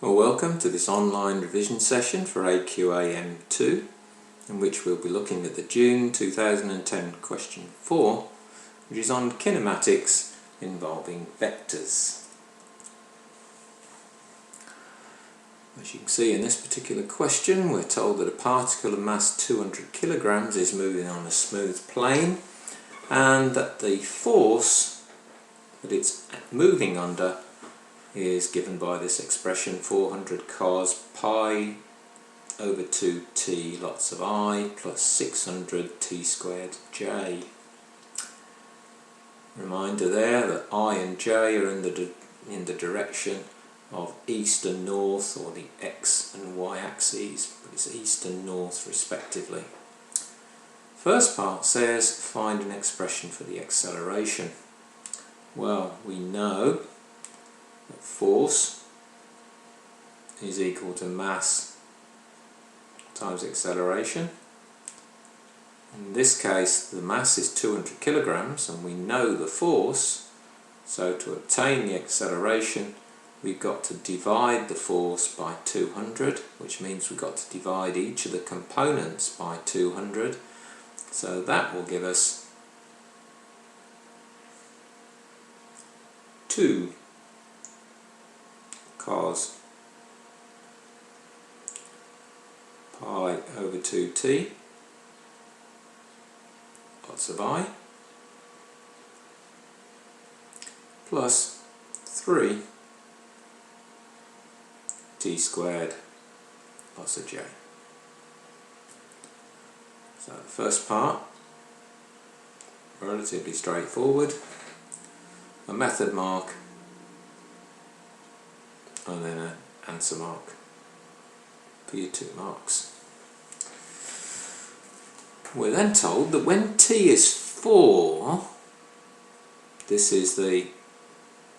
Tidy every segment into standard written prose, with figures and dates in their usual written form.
Well, welcome to this online revision session for AQA M2, in which we'll be looking at the June 2010 question 4, which is on kinematics involving vectors. As you can see in this particular question, we're told that a particle of mass 200 kilograms is moving on a smooth plane, and that the force that it's moving under is given by this expression 400 cos pi over 2t lots of I plus 600 t squared j. Reminder there that I and j are in the direction of east and north, or the x and y axes, but it's east and north respectively. First part says find an expression for the acceleration. Well, we know that force is equal to mass times acceleration. In this case the mass is 200 kilograms and we know the force, so to obtain the acceleration we've got to divide the force by 200, which means we've got to divide each of the components by 200, so that will give us 2 cos pi over 2t lots of I plus 3 t squared lots of j. So the first part, relatively straightforward, a method mark and then an answer mark for your 2 marks. We're then told that when t is 4, this is the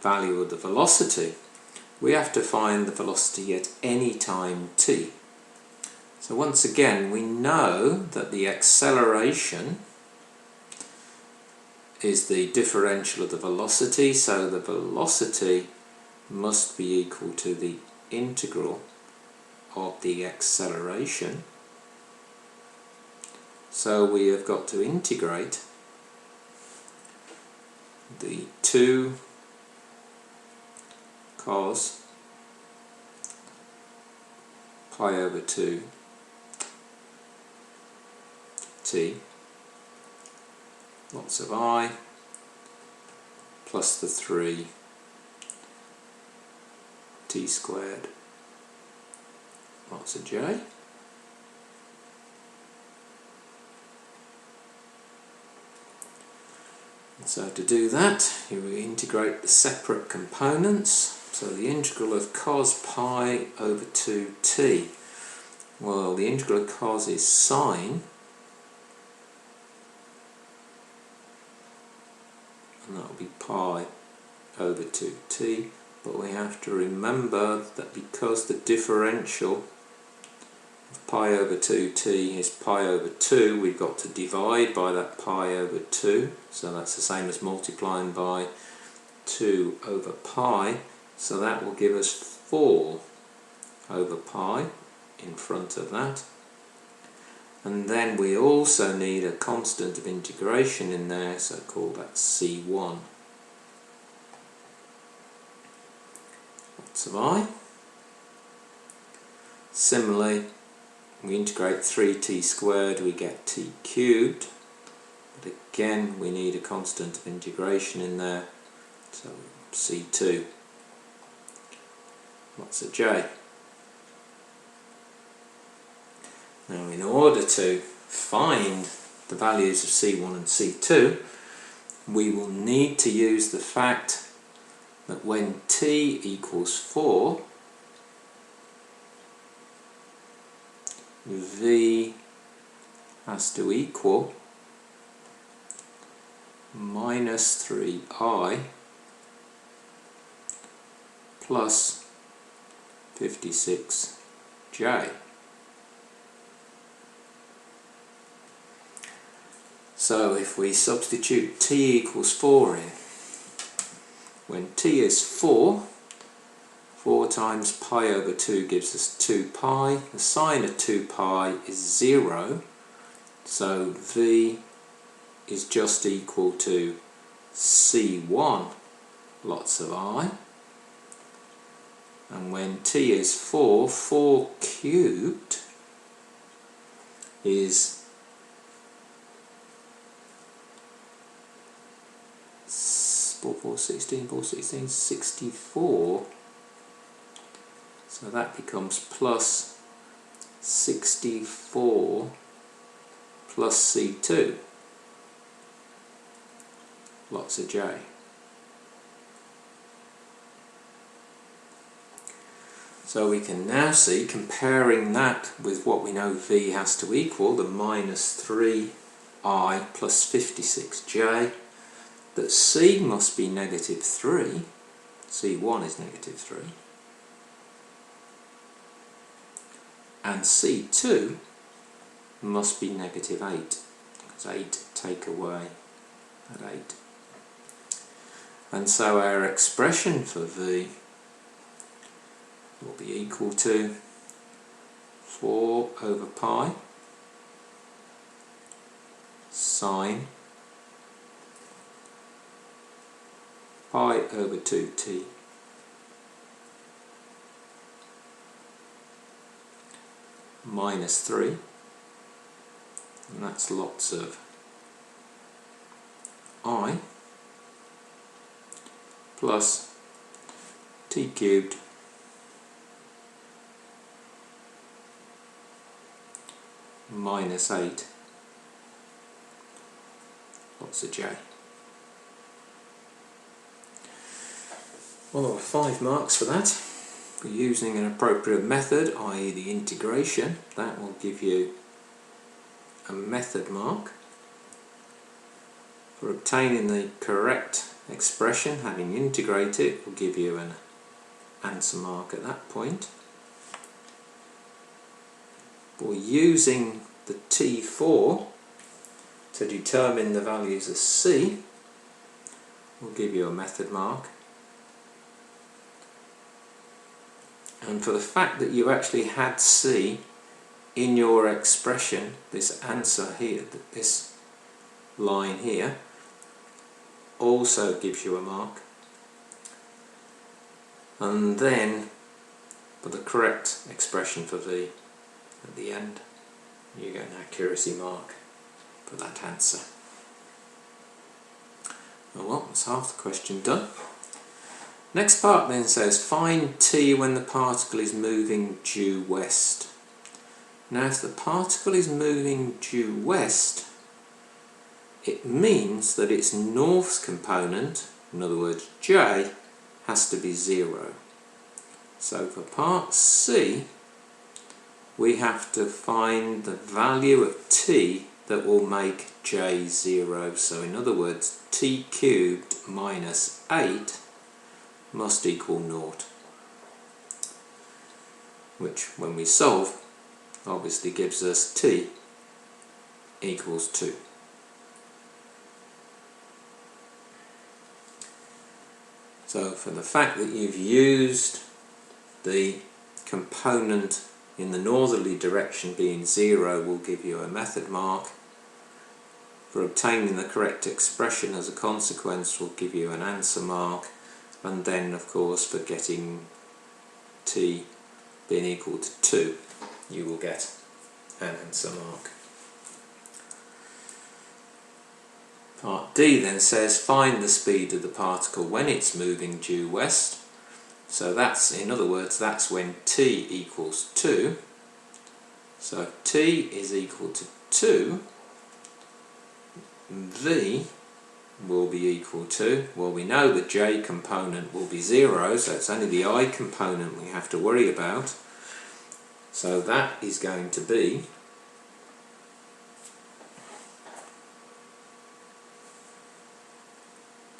value of the velocity, we have to find the velocity at any time t. So once again we know that the acceleration is the differential of the velocity, so the velocity must be equal to the integral of the acceleration. So we have got to integrate the 2 cos pi over 2 t lots of I plus the 3 t squared lots of j. And so to do that you integrate the separate components. So the integral of cos pi over 2t, well, the integral of cos is sine, and that will be pi over 2t, but we have to remember that because the differential of pi over 2t is pi over 2, we've got to divide by that pi over 2, so that's the same as multiplying by 2 over pi, so that will give us 4 over pi in front of that. And then we also need a constant of integration in there, so call that C1. Lots of I. Similarly, we integrate 3t squared, we get t cubed, but again we need a constant of integration in there, so C2. Lots of j. Now in order to find the values of C1 and C2 we will need to use the fact that when t equals 4 v has to equal minus 3I plus 56j. So if we substitute t equals 4 in, when t is 4, 4 times pi over 2 gives us 2 pi. The sine of 2 pi is 0, so V is just equal to C1 lots of I. And when t is 4, 4 cubed is 4, 16, 64. So that becomes plus 64 plus C2 lots of J. So we can now see, comparing that with what we know V has to equal, the minus 3I plus 56J, that C must be negative 3, C1 is negative 3, and C2 must be negative 8, because 8 take away at 8. And so our expression for V will be equal to 4 over pi sine pi over 2t minus 3, and that's lots of I, plus t cubed minus 8 lots of J. Well, there were 5 marks for that. For using an appropriate method, i.e. the integration, that will give you a method mark. For obtaining the correct expression, having integrated, will give you an answer mark at that point. For using the T4 to determine the values of C, will give you a method mark. And for the fact that you actually had C in your expression, this answer here, this line here, also gives you a mark. And then for the correct expression for V at the end, you get an accuracy mark for that answer. Well, that's half the question done. Next part then says find t when the particle is moving due west. Now if the particle is moving due west, it means that its north component, in other words J, has to be 0. So for part C, we have to find the value of t that will make J 0. So in other words, t cubed minus 8 must equal 0, which when we solve obviously gives us t equals 2. So for the fact that you've used the component in the northerly direction being 0 will give you a method mark. For obtaining the correct expression as a consequence will give you an answer mark. And then of course for getting t being equal to 2 you will get an answer mark. Part D then says find the speed of the particle when it's moving due west. So that's, in other words, that's when t equals 2. So if t is equal to 2, V will be equal to, well, we know the J component will be 0, so it's only the I component we have to worry about. So that is going to be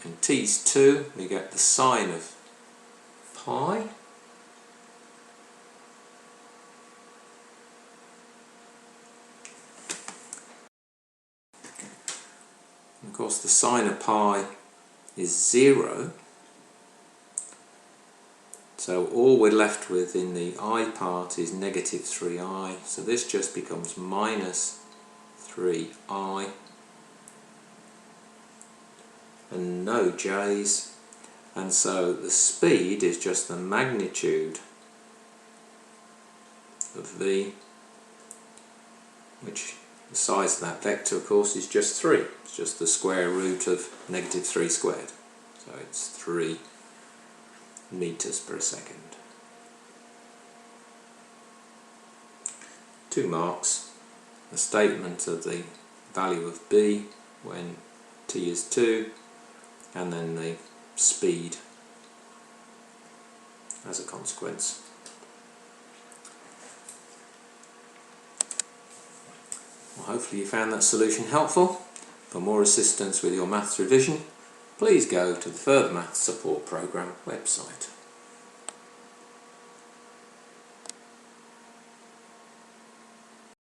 in t's 2 we get the sine of pi and of course the sine of pi is 0, So all we're left with in the I part is negative 3I, so this just becomes minus 3I and no j's, and so the speed is just the magnitude of v, which the size of that vector of course is just 3, it's just the square root of negative 3 squared, so it's 3 meters per second. 2 marks, a statement of the value of b when t is 2, and then the speed as a consequence. Well, hopefully you found that solution helpful. For more assistance with your maths revision, please go to the Further Maths Support Programme website.